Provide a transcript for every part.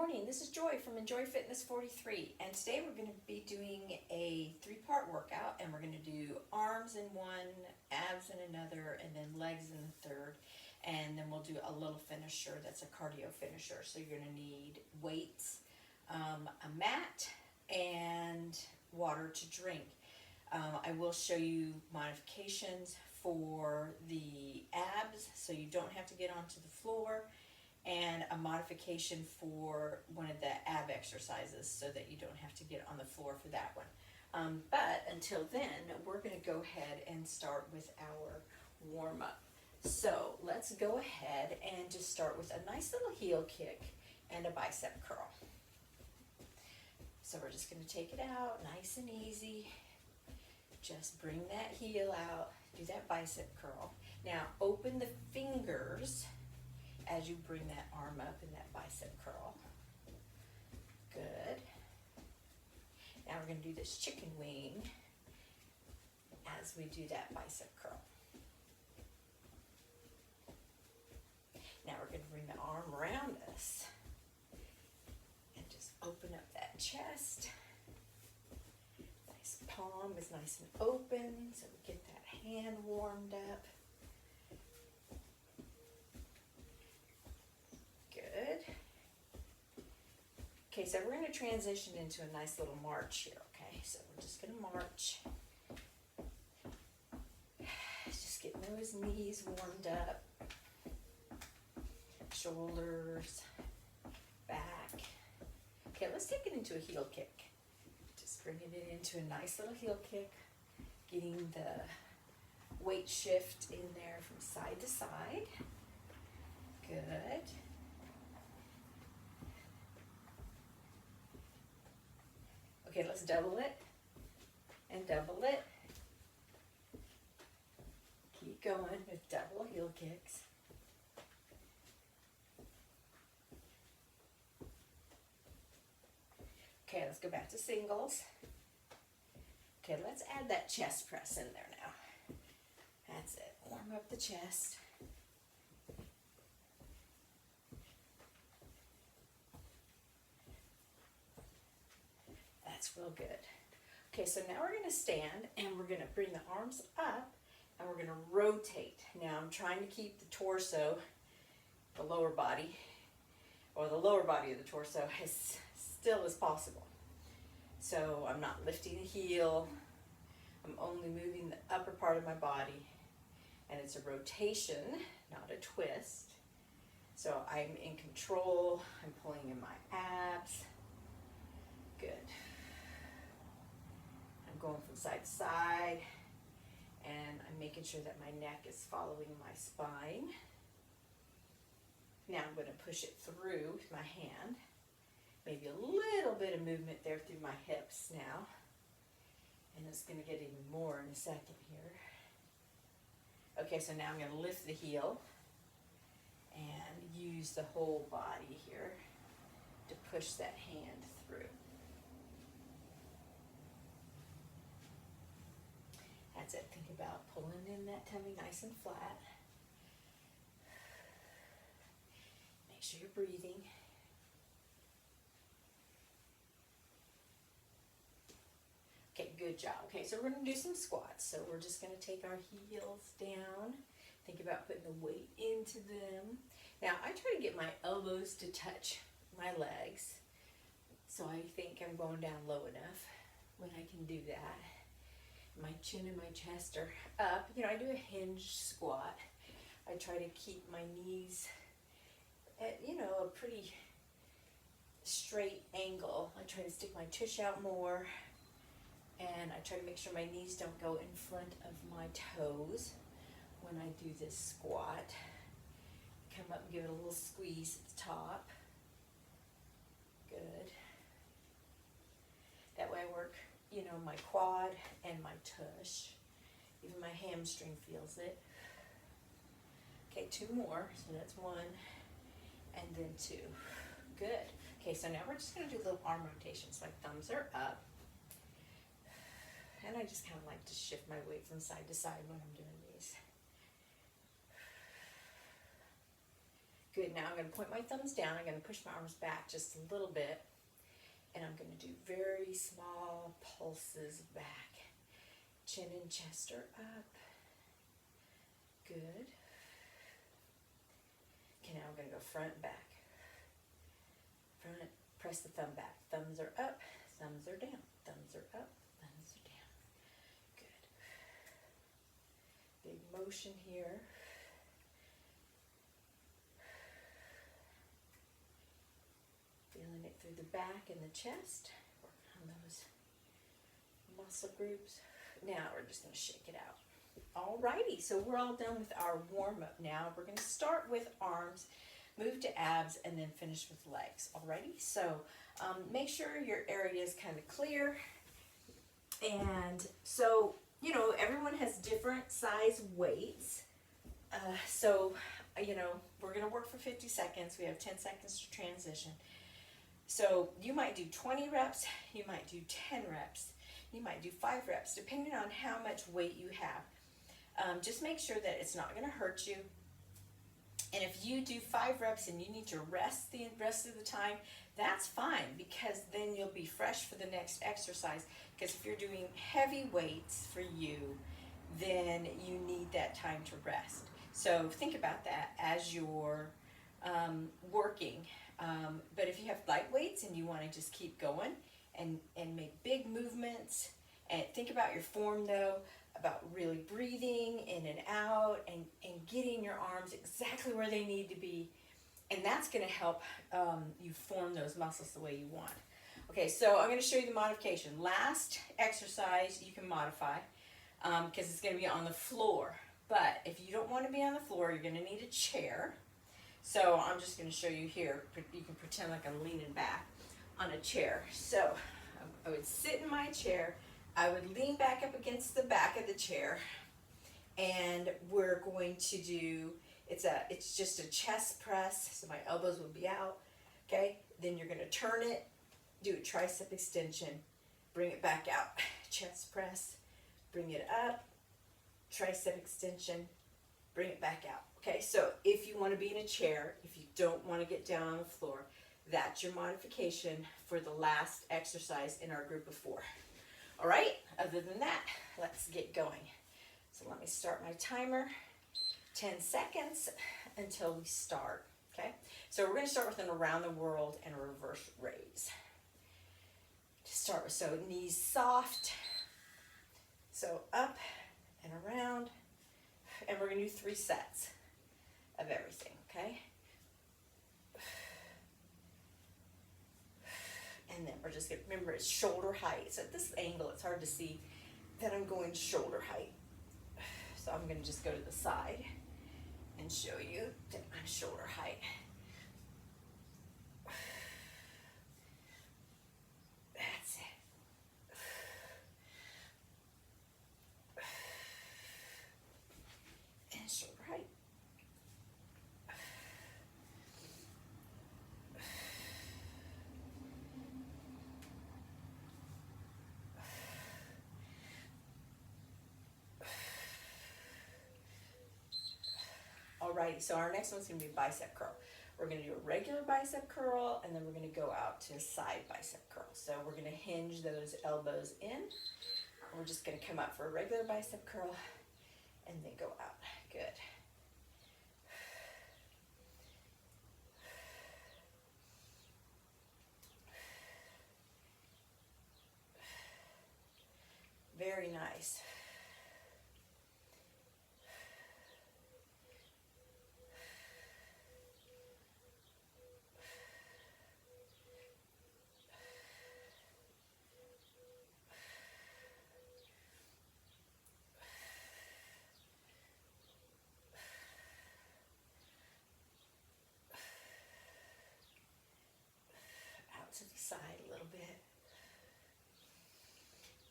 morning, this is Joy from Enjoy Fitness 43, and today we're going to be doing a 3-part workout, and we're going to do arms in one, abs in another, and then legs in the third, and then we'll do a little finisher that's a cardio finisher. So you're going to need weights, a mat, and water to drink. I will show you modifications for the abs so you don't have to get onto the floor, and a modification for one of the ab exercises so that you don't have to get on the floor for that one. But until then, we're going to go ahead and start with our warm-up. So let's go ahead and just start with a nice little heel kick and a bicep curl. So we're just going to take it out nice and easy. Just bring that heel out, do that bicep curl. Now open the fingers as you bring that arm up in that bicep curl. Good. Now we're going to do this chicken wing as we do that bicep curl. Now we're going to bring the arm around us and just open up that chest. Nice palm is nice and open so we get that hand warmed up. Okay, so we're going to transition into a nice little march here, okay? So we're just going to march. Just getting those knees warmed up. Shoulders, back. Okay, let's take it into a heel kick. Just bringing it into a nice little heel kick. Getting the weight shift in there from side to side. Good. Okay, let's double it and double it. Keep going with double heel kicks. Okay, let's go back to singles. Okay, let's add that chest press in there now. That's it. Warm up the chest. That's real good. Okay, so now we're going to stand and we're going to bring the arms up and we're going to rotate. Now I'm trying to keep the torso, the lower body, or the lower body of the torso as still as possible. So I'm not lifting the heel. I'm only moving the upper part of my body, and it's a rotation, not a twist. So I'm in control. I'm pulling in my abs. Good. Going from side to side, and I'm making sure that my neck is following my spine. Now I'm going to push it through with my hand. Maybe a little bit of movement there through my hips now. And it's going to get even more in a second here. Okay, so now I'm going to lift the heel and use the whole body here to push that hand through. That's it. Think about pulling in that tummy nice and flat. Make sure you're breathing. Okay, good job. Okay, so we're going to do some squats. So we're just going to take our heels down. Think about putting the weight into them. Now, I try to get my elbows to touch my legs. So I think I'm going down low enough when I can do that. My chin and my chest are up. You know, I do a hinge squat. I try to keep my knees at, you know, a pretty straight angle. I try to stick my tush out more, and I try to make sure my knees don't go in front of my toes when I do this squat. Come up and give it a little squeeze at the top. Good. That way I work, you know, my quad and my tush. Even my hamstring feels it. Okay, 2 more. So that's 1 and then 2. Good. Okay, so now we're just going to do little arm rotations. My thumbs are up. And I just kind of like to shift my weight from side to side when I'm doing these. Good, now I'm going to point my thumbs down. I'm going to push my arms back just a little bit. And I'm going to do very small pulses back. Chin and chest are up. Good. Okay, now I'm going to go front and back. Front, press the thumb back. Thumbs are up, thumbs are down. Thumbs are up, thumbs are down. Good. Big motion here. Feeling it through the back and the chest. Work on those muscle groups. Now we're just going to shake it out. Alrighty, so we're all done with our warm-up now. We're going to start with arms, move to abs, and then finish with legs. Alrighty, so make sure your area is kind of clear. And so, you know, everyone has different size weights. So, you know, we're going to work for 50 seconds. We have 10 seconds to transition. So you might do 20 reps, you might do 10 reps, you might do 5 reps, depending on how much weight you have. Just make sure that it's not going to hurt you. And if you do 5 reps and you need to rest the rest of the time, that's fine, because then you'll be fresh for the next exercise. Because if you're doing heavy weights for you, then you need that time to rest. So think about that as you're working. But if you have light weights and you want to just keep going and make big movements, and think about your form though, about really breathing in and out and getting your arms exactly where they need to be. And that's going to help you form those muscles the way you want. Okay, so I'm going to show you the modification. Last exercise you can modify because it's going to be on the floor. But if you don't want to be on the floor, you're going to need a chair. So I'm just going to show you here. You can pretend like I'm leaning back on a chair. So I would sit in my chair. I would lean back up against the back of the chair. And we're going to do, it's just a chest press. So my elbows will be out. Okay. Then you're going to turn it, do a tricep extension, bring it back out. Chest press, bring it up, tricep extension, bring it back out. Okay, so if you want to be in a chair, if you don't want to get down on the floor, that's your modification for the last exercise in our group of 4. All right, other than that, let's get going. So let me start my timer, 10 seconds until we start. Okay, so we're going to start with an around the world and a reverse raise. To start with, so knees soft, so up and around, and we're going to do 3 sets of everything, okay? And then we're just going to, remember, it's shoulder height. So at this angle, it's hard to see that I'm going shoulder height. So I'm going to just go to the side and show you that I'm shoulder height. That's it. And shoulder height. Alrighty, so our next one's going to be bicep curl. We're going to do a regular bicep curl, and then we're going to go out to a side bicep curl. So we're going to hinge those elbows in. We're just going to come up for a regular bicep curl, and then go out. Good. Very nice. To the side a little bit.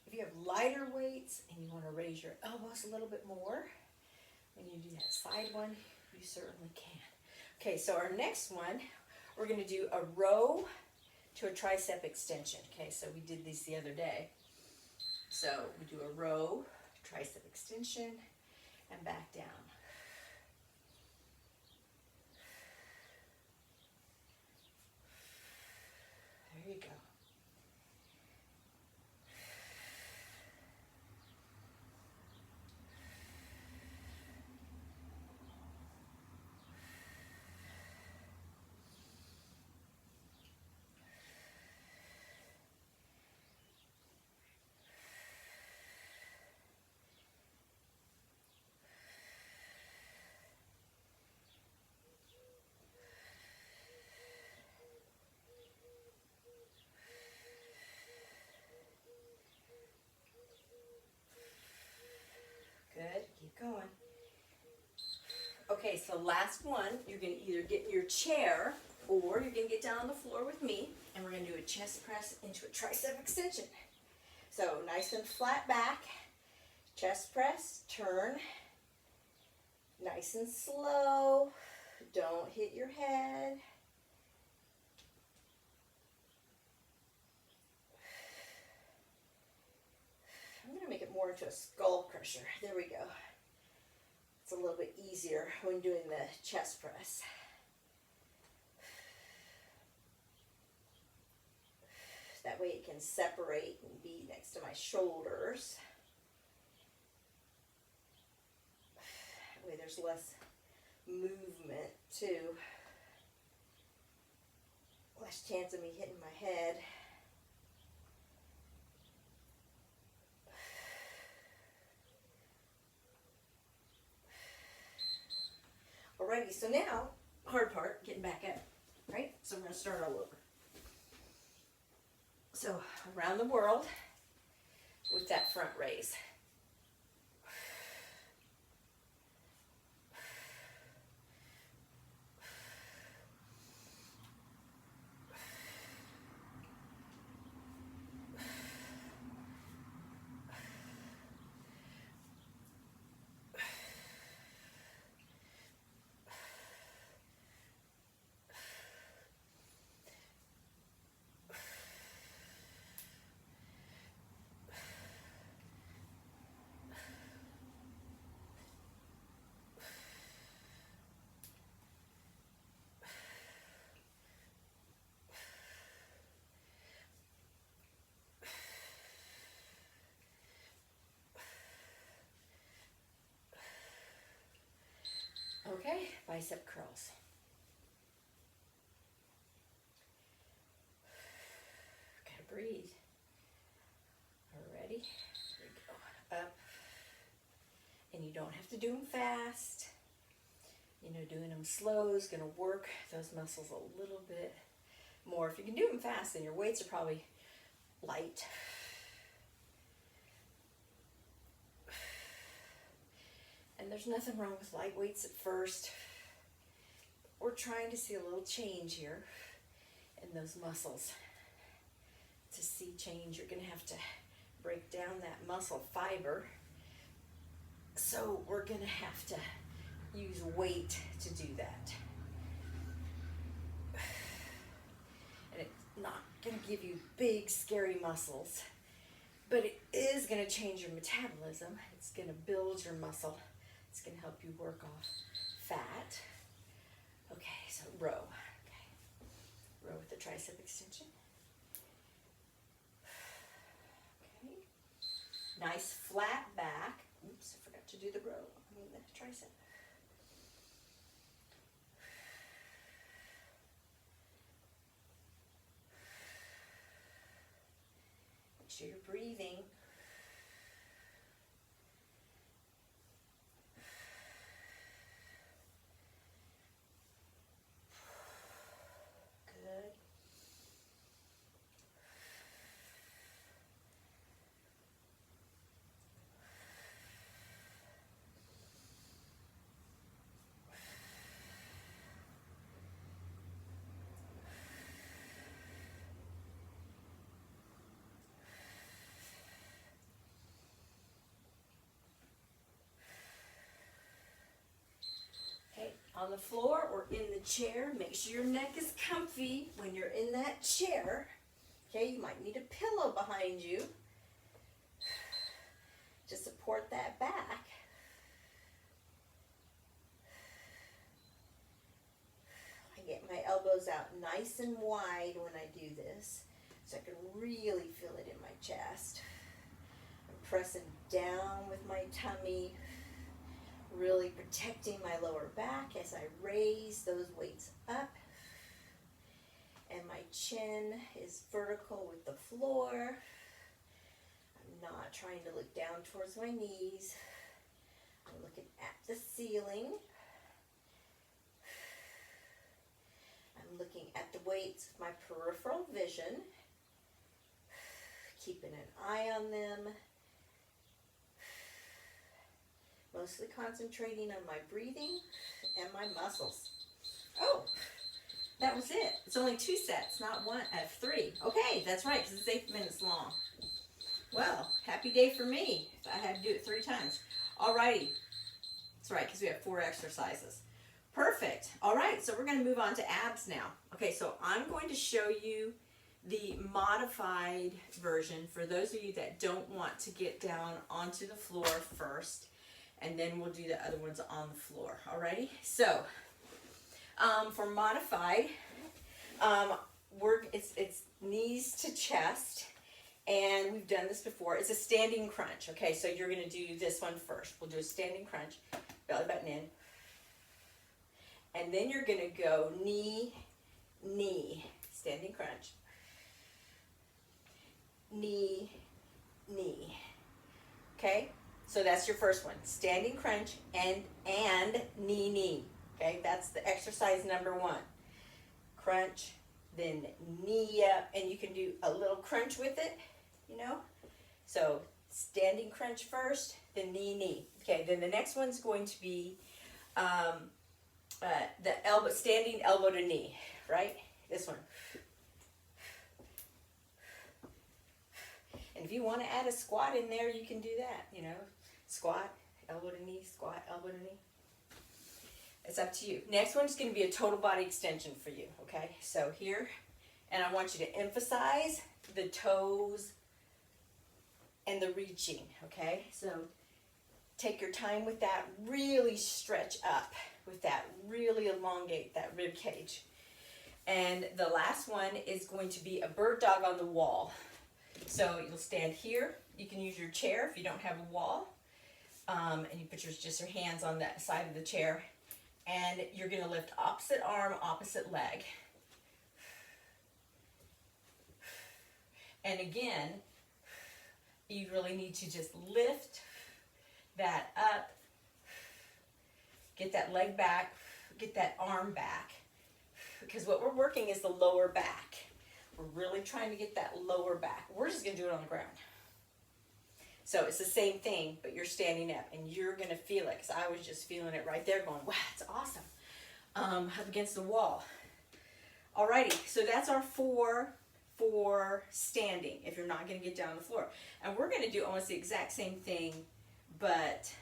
If you have lighter weights and you want to raise your elbows a little bit more, when you do that side one, you certainly can. Okay, so our next one, we're going to do a row to a tricep extension. Okay, so we did these the other day. So we do a row, tricep extension, and back down. There you go. Good, keep going. Okay, so last one, you're going to either get in your chair or you're going to get down on the floor with me, and we're going to do a chest press into a tricep extension. So nice and flat back, chest press, turn, nice and slow, don't hit your head. I'm going to make it more into a skull crusher. There we go. It's a little bit easier when doing the chest press. That way it can separate and be next to my shoulders. That way there's less movement too. Less chance of me hitting my head. Alrighty, so now, hard part, getting back up, right? So we're going to start all over. So, around the world with that front raise. Okay, bicep curls. Gotta breathe. Already? Here we go. Up. And you don't have to do them fast. You know, doing them slow is going to work those muscles a little bit more. If you can do them fast, then your weights are probably light. And there's nothing wrong with light weights at first. We're trying to see a little change here in those muscles. To see change, you're going to have to break down that muscle fiber. So we're going to have to use weight to do that. And it's not going to give you big, scary muscles, but it is going to change your metabolism. It's going to build your muscle. It's going to help you work off fat. Okay, so row. Okay. Row with the tricep extension. Okay. Nice flat back. Oops, I forgot to do the row. I mean the tricep. Make sure you're breathing. On the floor or in the chair, make sure your neck is comfy when you're in that chair. Okay, you might need a pillow behind you to support that back. I get my elbows out nice and wide when I do this. really feel it in my chest. I'm pressing down with my tummy, really protecting my lower back as I raise those weights up. And my chin is vertical with the floor. I'm not trying to look down towards my knees. I'm looking at the ceiling. I'm looking at the weights with my peripheral vision, keeping an eye on them, mostly concentrating on my breathing and my muscles. Oh, that was it. It's only 2 sets, not 3. Okay, that's right, because it's 8 minutes long. Well, happy day for me if I had to do it 3 times. Alrighty. That's right, because we have 4 exercises. Perfect. All right, so we're going to move on to abs now. Okay, so I'm going to show you the modified version for those of you that don't want to get down onto the floor first, and then we'll do the other ones on the floor. Alrighty? So, for modified, it's knees to chest, and we've done this before. It's a standing crunch. Okay, so you're going to do this one first. We'll do a standing crunch, belly button in. And then you're going to go knee, knee, standing crunch, knee, knee. Okay, so that's your first one, standing crunch and knee, knee. Okay, that's the exercise number 1. Crunch, then knee up, and you can do a little crunch with it, you know. So standing crunch first, then knee, knee. Okay, then the next one's going to be the elbow, standing elbow to knee, right? This one. And if you want to add a squat in there, you can do that, you know. Squat, elbow to knee, squat, elbow to knee. It's up to you. Next one's going to be a total body extension for you, okay? So here, and I want you to emphasize the toes and the reaching, okay? So take your time with that, really stretch up with that, really elongate that rib cage. And the last one is going to be a bird dog on the wall. So you'll stand here. You can use your chair if you don't have a wall. And you put just your hands on that side of the chair. And you're going to lift opposite arm, opposite leg. And again, you really need to just lift that up. Get that leg back, get that arm back, because what we're working is the lower back. We're really trying to get that lower back. We're just going to do it on the ground. So it's the same thing, but you're standing up, and you're going to feel it, because I was just feeling it right there going, wow, it's awesome, up against the wall. Alrighty, so that's our 4 for standing, if you're not going to get down on the floor. And we're going to do almost the exact same thing, but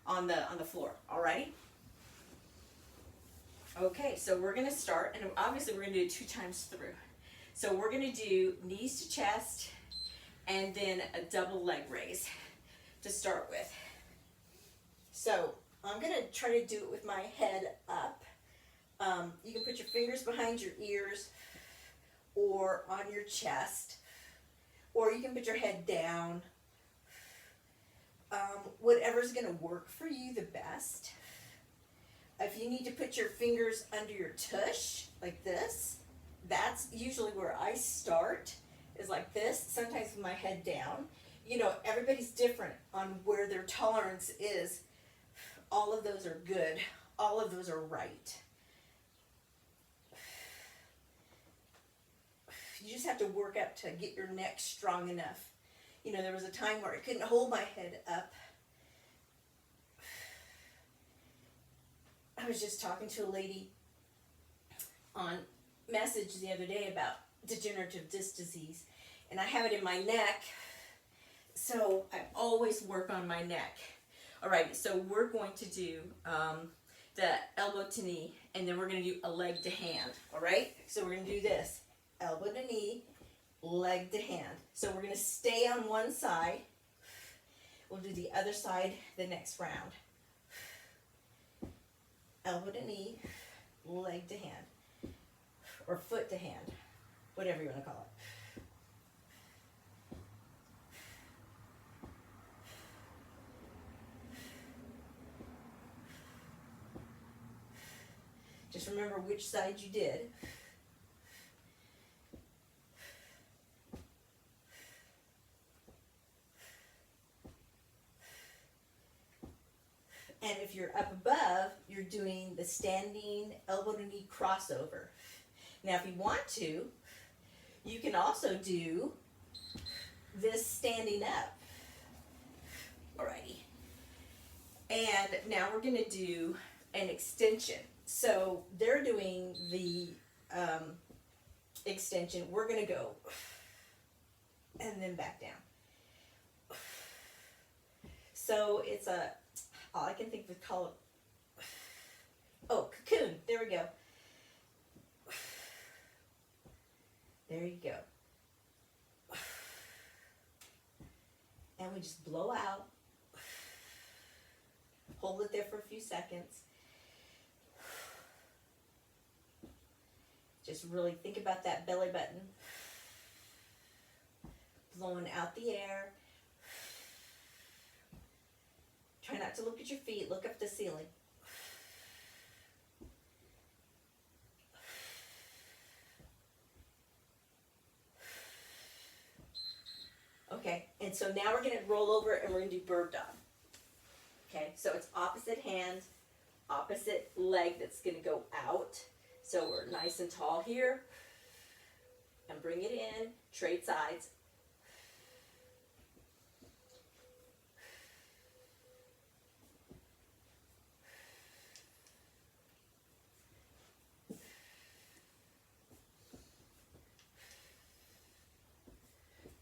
on the floor. Alrighty? Okay, so we're going to start, and obviously we're going to do it 2 times through. So we're going to do knees to chest, and then a double leg raise to start with. So I'm going to try to do it with my head up. You can put your fingers behind your ears or on your chest, or you can put your head down. Whatever's going to work for you the best. If you need to put your fingers under your tush, like this, that's usually where I start, is like this, sometimes with my head down. You know, everybody's different on where their tolerance is. All of those are good. All of those are right. You just have to work up to get your neck strong enough. You know, there was a time where I couldn't hold my head up. I was just talking to a lady on message the other day about degenerative disc disease, and I have it in my neck, so I always work on my neck. All right, so we're going to do the elbow to knee, and then we're going to do a leg to hand. All right, so we're going to do this, elbow to knee, leg to hand. So we're going to stay on one side. We'll do the other side the next round. Elbow to knee, leg to hand, or foot to hand. whatever you want to call it. Just remember which side you did. And if you're up above, you're doing the standing elbow to knee crossover. Now, if you want to, you can also do this standing up. Alrighty. And now we're going to do an extension. So they're doing the extension. We're going to go and then back down. So it's a, all I can think of is called, oh, cocoon. There we go. There you go. And we just blow out. Hold it there for a few seconds. Just really think about that belly button. Blowing out the air. Try not to look at your feet. Look up at the ceiling. Okay, and so now we're going to roll over and we're going to do bird dog. Okay, so it's opposite hand, opposite leg that's going to go out. So we're nice and tall here. And bring it in, trade sides.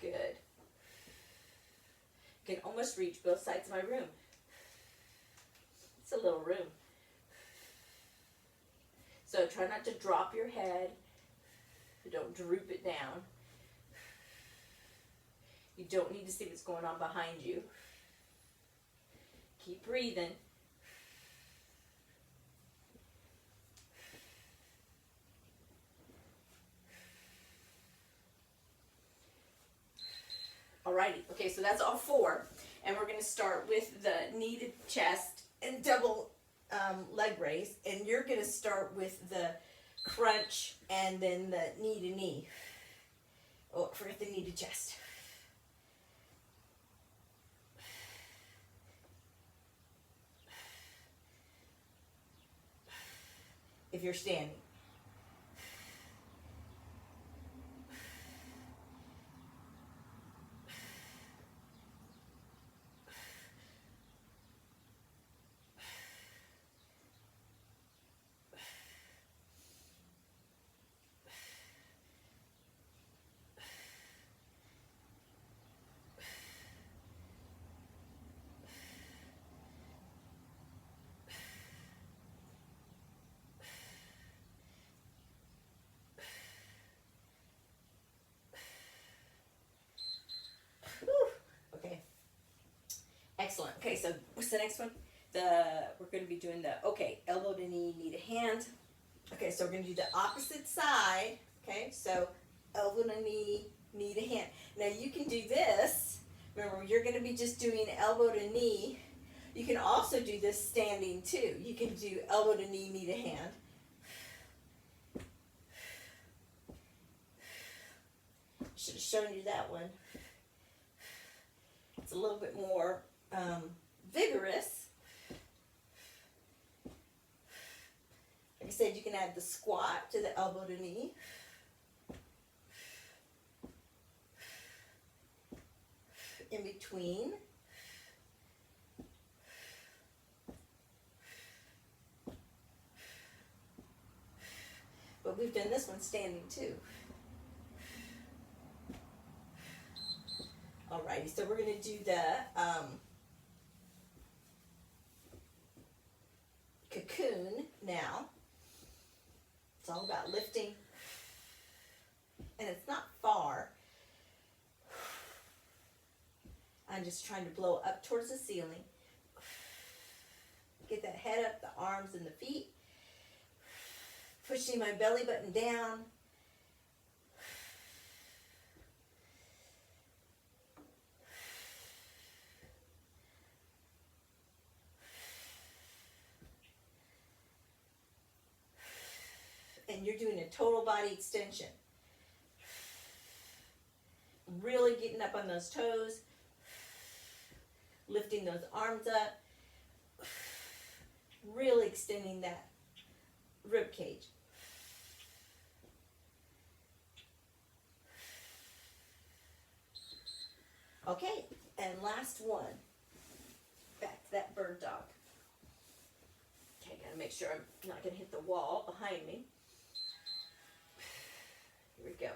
Good. You can almost reach both sides of my room. It's a little room. So try not to drop your head. Don't droop it down. You don't need to see what's going on behind you. Keep breathing. Alrighty, okay, so that's all four. And we're going to start with the knee to chest and double leg raise. And you're going to start with the crunch and then the knee to knee. Oh, forget the knee to chest. If you're standing. Okay. Excellent. Okay, so what's the next one? We're going to be doing the, okay, elbow to knee, knee to hand. Okay, so we're going to do the opposite side. Okay, so elbow to knee, knee to hand. Now you can do this. Remember, you're going to be just doing elbow to knee. You can also do this standing too. You can do elbow to knee, knee to hand. Should have shown you that one. It's a little bit more vigorous. Like I said, you can add the squat to the elbow to knee. In between. But we've done this one standing too. Alrighty, so we're going to do the cocoon now. It's all about lifting. And it's not far. I'm just trying to blow up towards the ceiling. Get that head up, the arms and the feet. Pushing my belly button down. you're doing a total body extension. Really getting up on those toes, lifting those arms up, really extending that rib cage. Okay, and last one. Back to that bird dog. Okay, gotta make sure I'm not gonna hit the wall behind me. Here we go.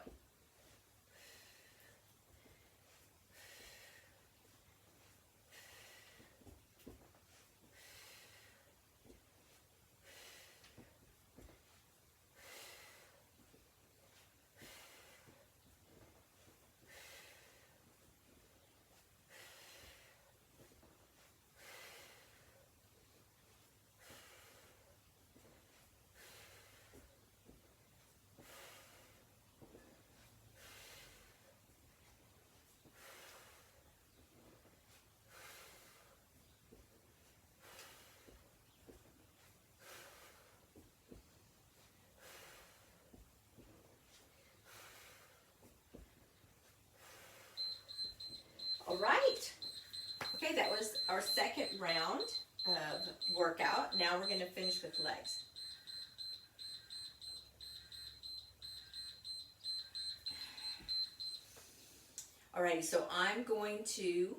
All right. Okay, that was our second round of workout. Now we're going to finish with legs. Alrighty, so I'm going to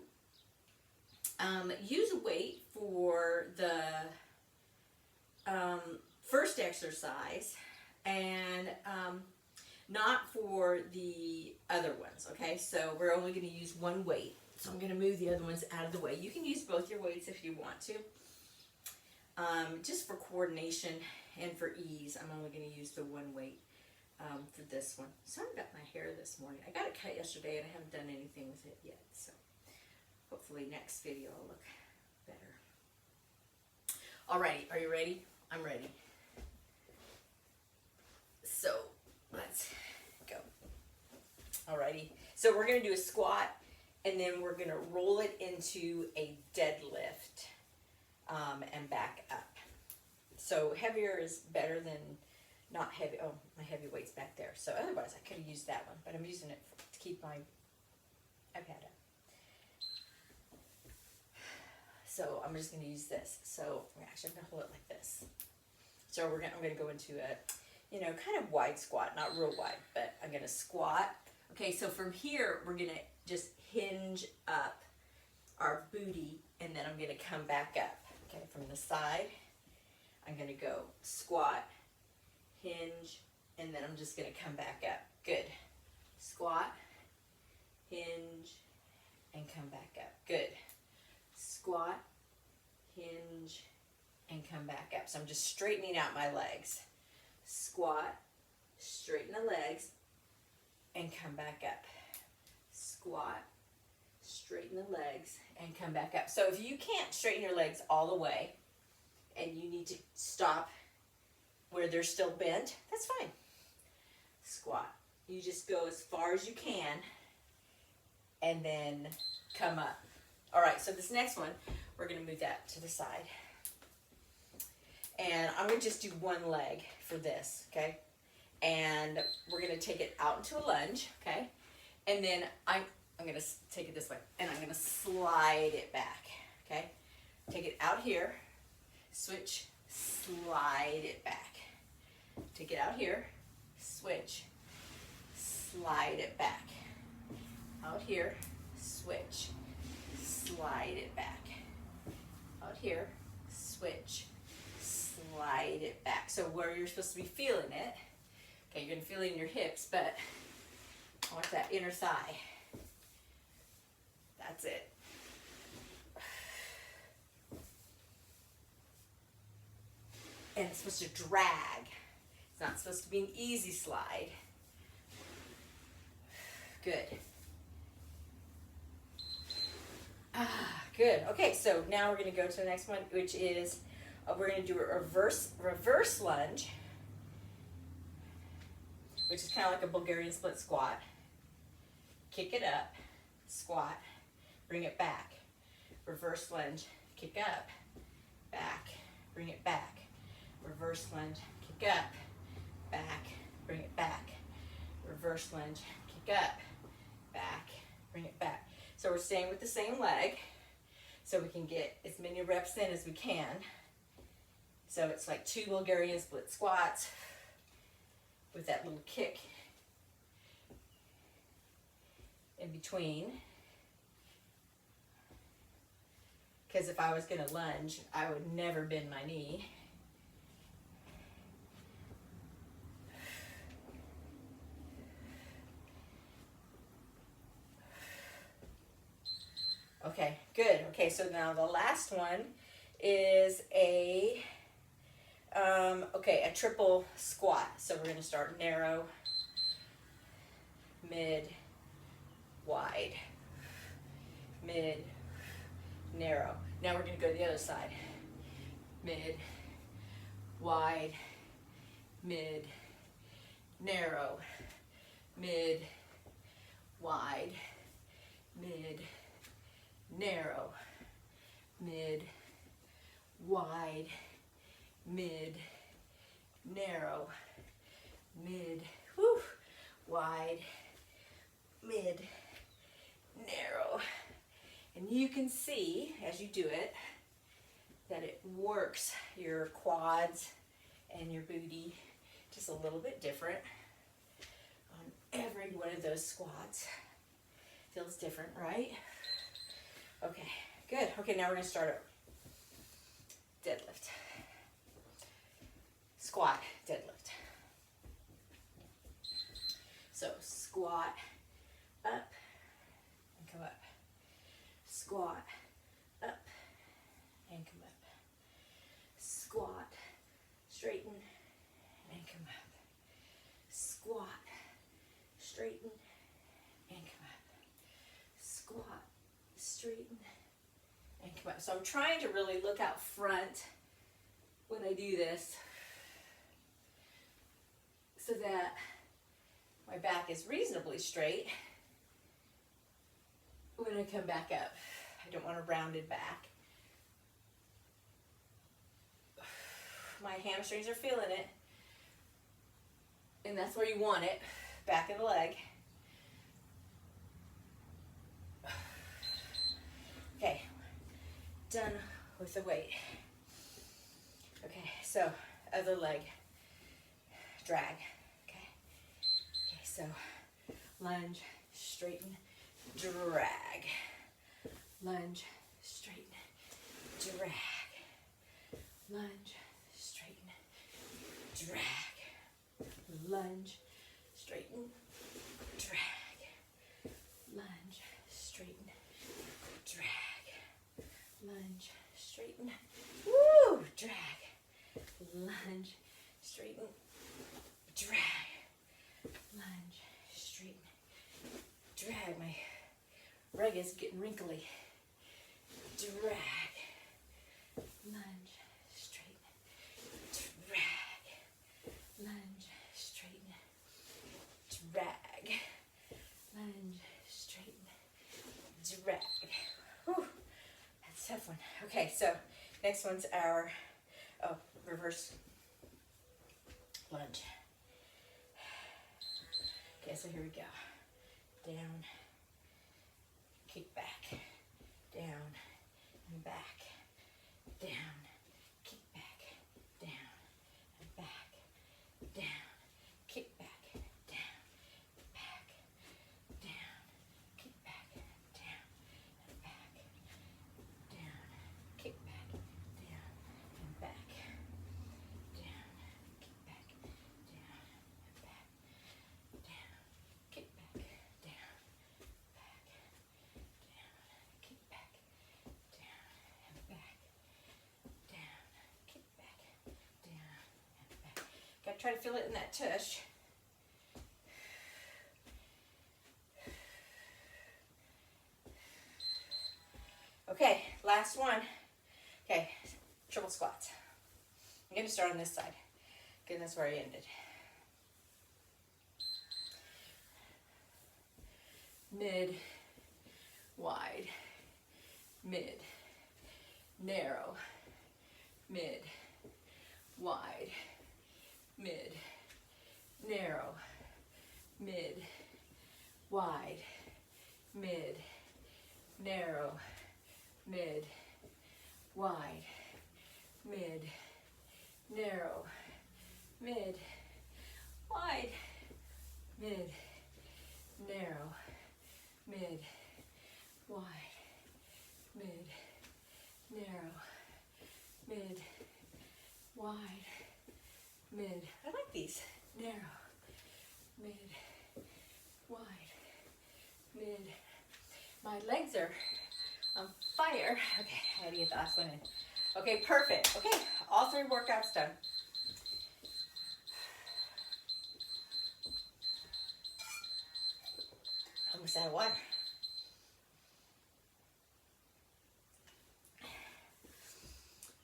use a weight for the first exercise and not for the other ones, okay? So we're only going to use one weight. So I'm going to move the other ones out of the way. You can use both your weights if you want to. Just for coordination and for ease, I'm only going to use the one weight for this one. Sorry about my hair this morning. I got it cut yesterday and I haven't done anything with it yet. So hopefully next video will look better. Alrighty, are you ready? I'm ready. So let's go. Alrighty, so we're going to do a squat and then we're going to roll it into a deadlift and back up. So heavier is better than not heavy. Oh, my heavy weight's back there. So otherwise I could have used that one, but I'm using it to keep my iPad up. So I'm just going to use this. So actually I'm going to hold it like this. So I'm going to go into a, kind of wide squat, not real wide, but I'm going to squat. Okay, so from here, we're going to just hinge up our booty, and then I'm going to come back up. Okay, from the side, I'm going to go squat, hinge, and then I'm just going to come back up. Good. Squat, hinge, and come back up. Good. Squat, hinge, and come back up. So I'm just straightening out my legs. Squat, straighten the legs, and come back up. Squat, straighten the legs, and come back up. So if you can't straighten your legs all the way, and you need to stop where they're still bent, that's fine. Squat. You just go as far as you can, and then come up. All right, so this next one, we're going to move that to the side. And I'm going to just do one leg for this, okay? And we're going to take it out into a lunge, okay? And then I'm going to take it this way, and I'm going to slide it back, okay? Take it out here, switch, slide it back. Take it out here, switch, slide it back. Out here, switch, slide it back. Out here, switch, slide it back. So where you're supposed to be feeling it, okay, you're going to feel it in your hips, but I want that inner thigh. That's it. And it's supposed to drag. It's not supposed to be an easy slide. Good. Good. Okay, so now we're going to go to the next one, which is we're going to do a reverse lunge, which is kind of like a Bulgarian split squat. Kick it up, squat, bring it back. Reverse lunge, kick up, back, bring it back. Reverse lunge, kick up, back, bring it back, reverse lunge, kick up, back, bring it back. So we're staying with the same leg so we can get as many reps in as we can. So it's like 2 Bulgarian split squats with that little kick in between. Because if I was going to lunge, I would never bend my knee. Okay, good. Okay, so now the last one is a triple squat. So we're going to start narrow, mid, wide, mid, narrow. Now we're going to go to the other side. Mid, wide, mid, narrow, mid, wide, mid, narrow, mid, wide, mid, narrow, mid, wide, mid, narrow. And you can see as you do it that it works your quads and your booty just a little bit different on every one of those squats. Feels different, right? Okay, good. Okay, now we're going to start up. Deadlift. Squat, deadlift. So squat up and come up. Squat up and come up. Squat, straighten and come up. Squat, straighten and come up. Squat, straighten and come up. So I'm trying to really look out front when I do this so that my back is reasonably straight when I come back up. I don't want a rounded back. My hamstrings are feeling it, and that's where you want it, back of the leg. Okay, done with the weight. Okay, so other leg, drag. Okay, so lunge, straighten, drag. Lunge, straighten, drag. Lunge, straighten, drag. Lunge, straighten, drag. Lunge, straighten, drag. Lunge, straighten, woo, drag. Lunge, straighten, drag. Lunge, straighten, drag. My rug is getting wrinkly. Drag. Lunge, straighten, drag. Lunge, straighten, drag. Lunge, straighten, drag. Whew, that's a tough one. Okay, so next one's our reverse lunge. Okay, so here we go. Down, kick back, down, and back, down, kick back, down, and back, down, kick back, down, back, down, kick back, down, and back, down, kick back, down, and back, down, kick back, down, and back, down, kick back, down, back, down, kick back, down, and back, down, kick back, down, and back. Gotta try to feel it in that tush. Okay, last one. Okay, triple squats. I'm gonna start on this side. Okay, that's where I ended. Mid, wide, mid, narrow, mid, wide, mid, narrow, mid, wide, mid, narrow, mid, wide, mid, narrow, mid, wide, mid, narrow, mid, wide, mid, narrow, mid, wide, mid. I like these. Narrow, mid, wide, mid. My legs are on fire. Okay, I had to get the last one in. Okay, perfect. Okay, all 3 workouts done. Almost out of water.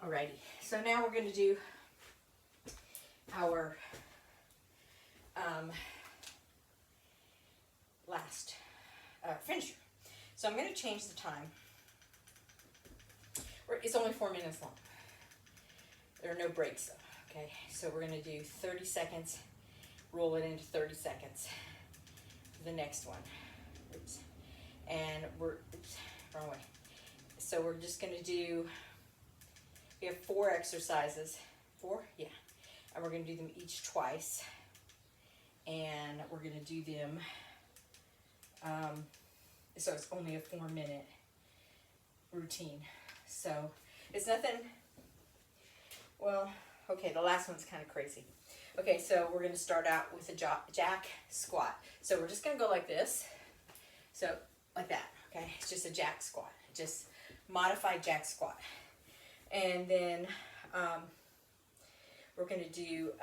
Alrighty, so now we're going to do our last finisher. So I'm going to change the time. It's only 4 minutes long. There are no breaks though, okay? So we're going to do 30 seconds, roll it into 30 seconds. The next one. Oops. And oops, wrong way. So we're just going to do, we have 4 exercises. 4? Yeah. And we're going to do them each twice. And we're going to do them, so it's only a 4-minute routine. So it's nothing, well, okay, the last one's kind of crazy. Okay, so we're going to start out with a jack squat. So we're just going to go like this. So like that, okay? It's just a jack squat, just modified jack squat. And then we're going to do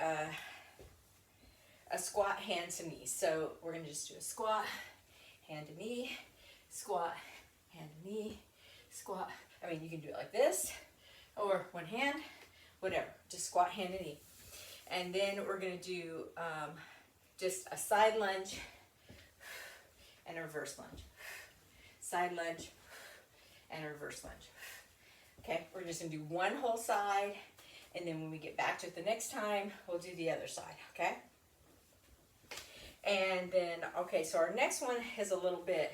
a squat hand to knee. So we're going to just do a squat, hand to knee, squat, hand to knee, squat. I mean, you can do it like this, or one hand, whatever. Just squat, hand to knee. And then we're going to do just a side lunge and a reverse lunge. Side lunge and a reverse lunge. Okay, we're just going to do one whole side, and then when we get back to it the next time, we'll do the other side, okay? And then, okay, so our next one is a little bit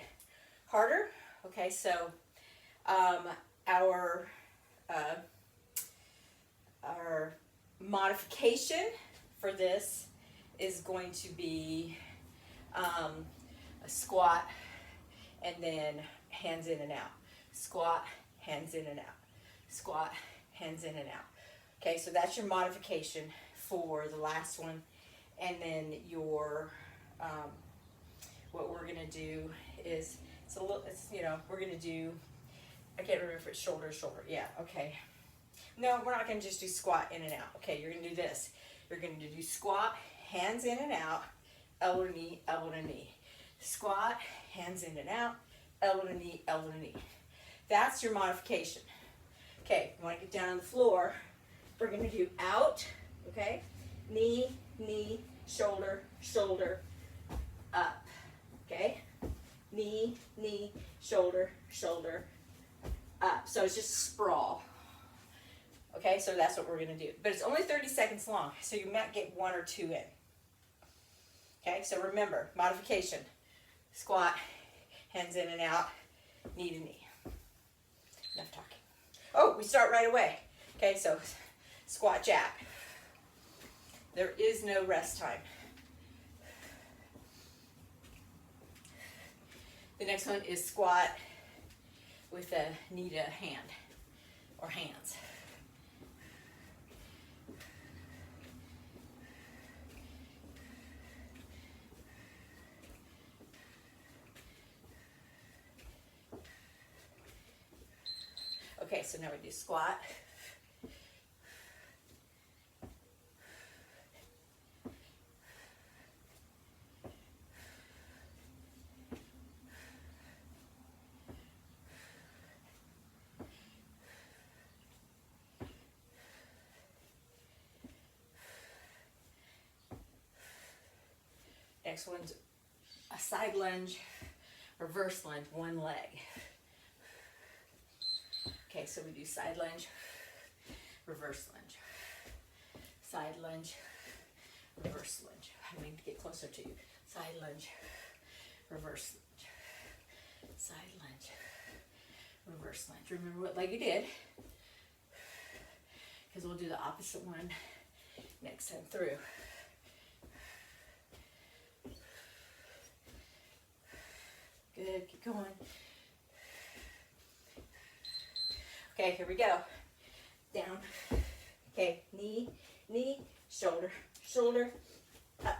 harder. Okay, so our modification for this is going to be a squat and then hands in and out. Squat, hands in and out. Squat, hands in and out. Okay, so that's your modification for the last one. And then your what we're gonna do is we're gonna do, I can't remember if it's shoulder, yeah, okay. No, we're not gonna just do squat in and out. Okay, you're gonna do this. You're gonna do squat, hands in and out, elbow to knee, elbow to knee. Squat, hands in and out, elbow to knee, elbow to knee. That's your modification. Okay, you wanna get down on the floor. We're gonna do out, okay? Knee, knee, shoulder, shoulder, up, okay? Knee, knee, shoulder, shoulder, up. So it's just sprawl. Okay, so that's what we're gonna do. But it's only 30 seconds long, so you might get 1 or 2 in. Okay, so remember, modification. Squat, hands in and out, knee to knee. Enough talking. Oh, we start right away. Okay, so squat jack. There is no rest time. The next one is squat with a knee to hand or hands. Okay, so now we do squat. Next one's a side lunge, reverse lunge, one leg. Okay, so we do side lunge, reverse lunge, side lunge, reverse lunge. I need to get closer to you. Side lunge, reverse lunge, side lunge, reverse lunge. Remember what leg you did, because we'll do the opposite one next time through. Good, keep going. Okay, here we go. Down. Okay, knee, knee, shoulder, shoulder, up.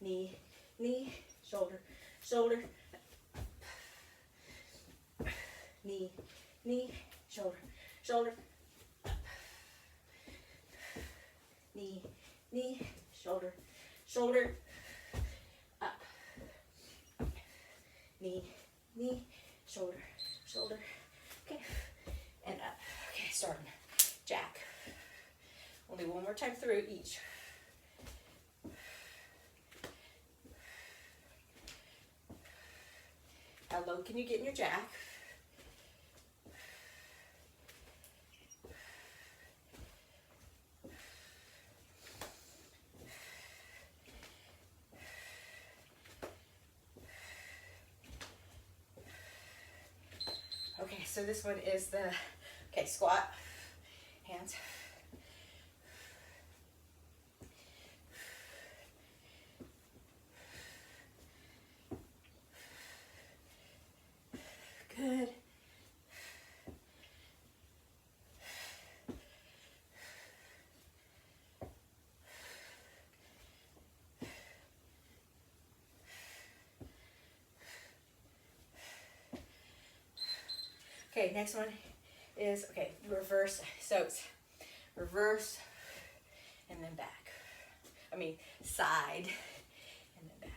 Knee, knee, shoulder, shoulder, up. Knee, knee, shoulder, shoulder, up. Knee, knee, shoulder, shoulder, up. Knee, knee, shoulder, shoulder, okay, and up. Okay, starting. Jack. Only one more time through each. How low can you get in your jack? Okay, so this one is the, okay, squat, hands. Good. Okay, next one is, okay, reverse. So it's reverse and then back. I mean, side and then back.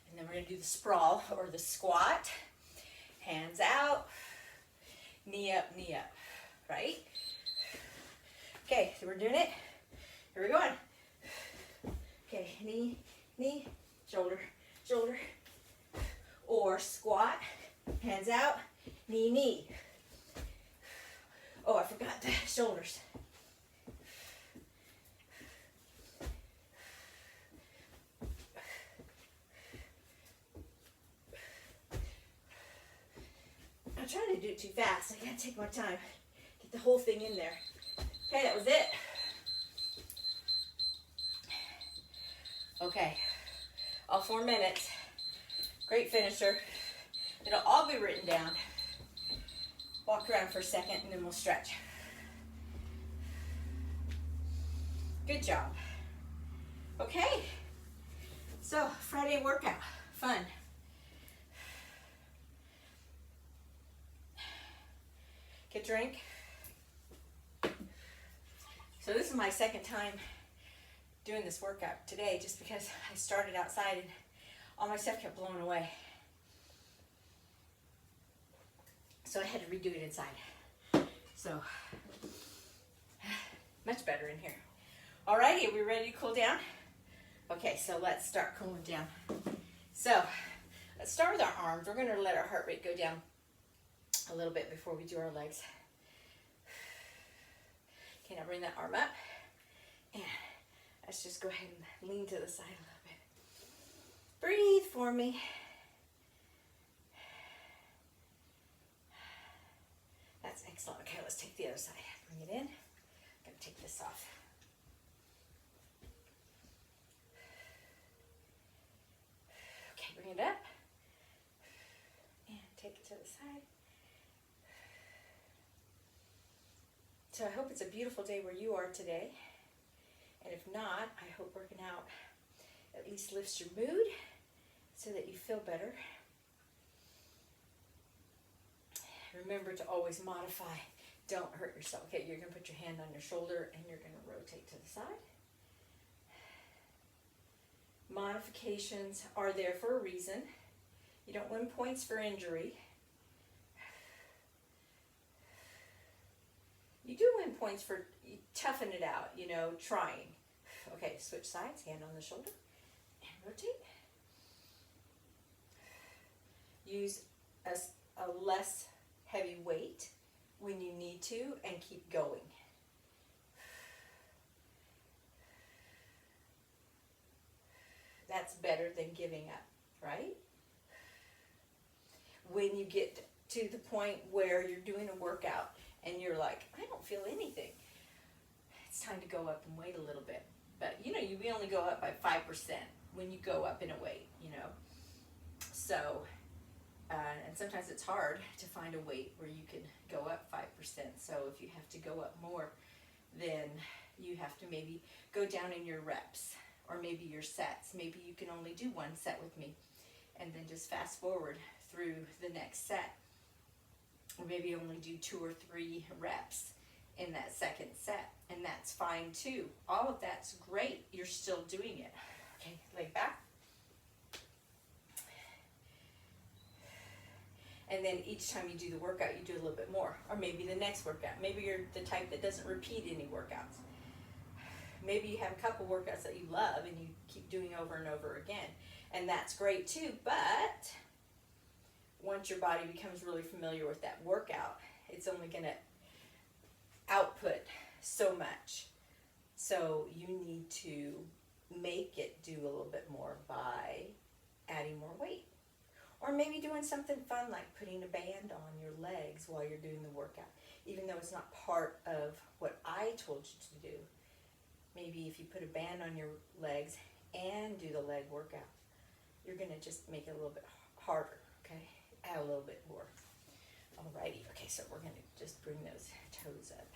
And then we're going to do the sprawl or the squat. Hands out, knee up, right? Okay, so we're doing it. Here we're going. Okay, knee, knee, shoulder, shoulder. Or squat, hands out, knee, knee. Oh, I forgot the shoulders. I'm trying to do it too fast. I gotta take my time. Get the whole thing in there. Okay, that was it. Okay, all 4 minutes. Great finisher. It'll all be written down. Walk around for a second and then we'll stretch. Good job. Okay, so Friday workout, fun. Get a drink. So this is my second time doing this workout today, just because I started outside and all my stuff kept blowing away. So I had to redo it inside. So, much better in here. Alrighty, are we ready to cool down? Okay, so let's start cooling down. So, let's start with our arms. We're gonna let our heart rate go down a little bit before we do our legs. Okay, now bring that arm up. And let's just go ahead and lean to the side a little bit. Breathe for me. That's excellent. Okay, let's take the other side. Bring it in. I'm going to take this off. Okay, bring it up. And take it to the side. So I hope it's a beautiful day where you are today. And if not, I hope working out at least lifts your mood so that you feel better. Remember to always modify. Don't hurt yourself. Okay, you're going to put your hand on your shoulder and you're going to rotate to the side. Modifications are there for a reason. You don't win points for injury. You do win points for toughen it out, you know, trying. Okay, switch sides, hand on the shoulder, and rotate. use a less heavy weight when you need to and keep going. That's better than giving up, right? When you get to the point where you're doing a workout and you're like, I don't feel anything, it's time to go up and wait a little bit. But you know, we only go up by 5% when you go up in a weight, you know. So, and sometimes it's hard to find a weight where you can go up 5%. So if you have to go up more, then you have to maybe go down in your reps or maybe your sets. Maybe you can only do one set with me and then just fast forward through the next set. Or maybe only do 2 or 3 reps in that second set, and that's fine too. All of that's great. You're still doing it. Okay, leg back. And then each time you do the workout, you do a little bit more. Or maybe the next workout. Maybe you're the type that doesn't repeat any workouts. Maybe you have a couple workouts that you love and you keep doing over and over again. And that's great too, but once your body becomes really familiar with that workout, it's only going to output so much. So you need to make it do a little bit more by adding more weight. Or maybe doing something fun like putting a band on your legs while you're doing the workout, even though it's not part of what I told you to do. Maybe if you put a band on your legs and do the leg workout, you're going to just make it a little bit harder, okay? Add a little bit more. Alrighty, okay, so we're going to just bring those toes up,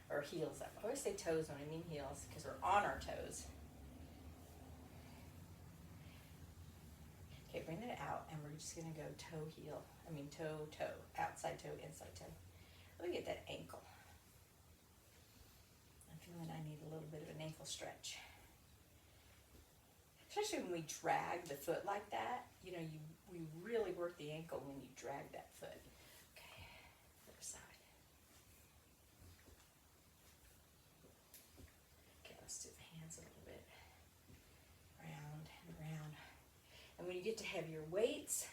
or heels up. I always say toes when I mean heels because we're on our toes. Okay, bring it out, and we're just going to go toe, heel. Toe, toe, outside toe, inside toe. Let me get that ankle. I'm feeling I need a little bit of an ankle stretch. Especially when we drag the foot like that, you know, we really work the ankle when you drag that foot. Okay, other side. Okay, let's do the hands a little bit. Round and round. And when you get to heavier weights,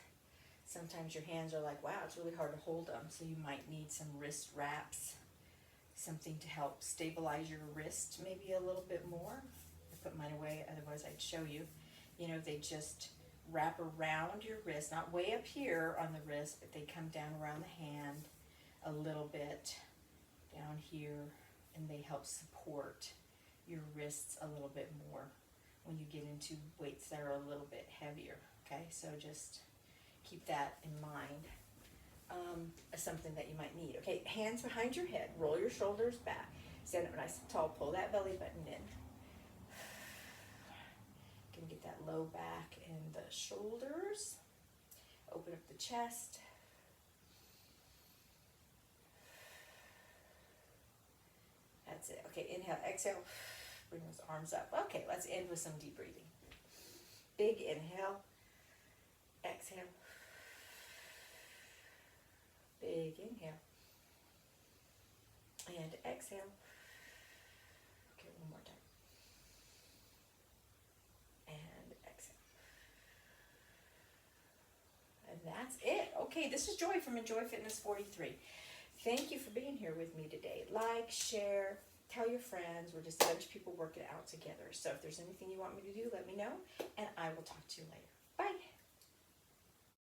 sometimes your hands are like, wow, it's really hard to hold them. So you might need some wrist wraps, something to help stabilize your wrist maybe a little bit more. I put mine away, otherwise I'd show you. You know, they just wrap around your wrist, not way up here on the wrist, but they come down around the hand a little bit, down here, and they help support your wrists a little bit more when you get into weights that are a little bit heavier, okay? So just keep that in mind as something that you might need. Okay, hands behind your head, roll your shoulders back, stand up nice and tall, pull that belly button in. You can get that low back and the shoulders. Open up the chest. That's it. Okay, inhale, exhale. Bring those arms up. Okay, let's end with some deep breathing. Big inhale. Exhale. Big inhale. And exhale. Okay, one more time. And exhale. And that's it. Okay, this is Joy from Enjoy Fitness 43. Thank you for being here with me today. Like, share, tell your friends. We're just a bunch of people working it out together. So if there's anything you want me to do, let me know, and I will talk to you later.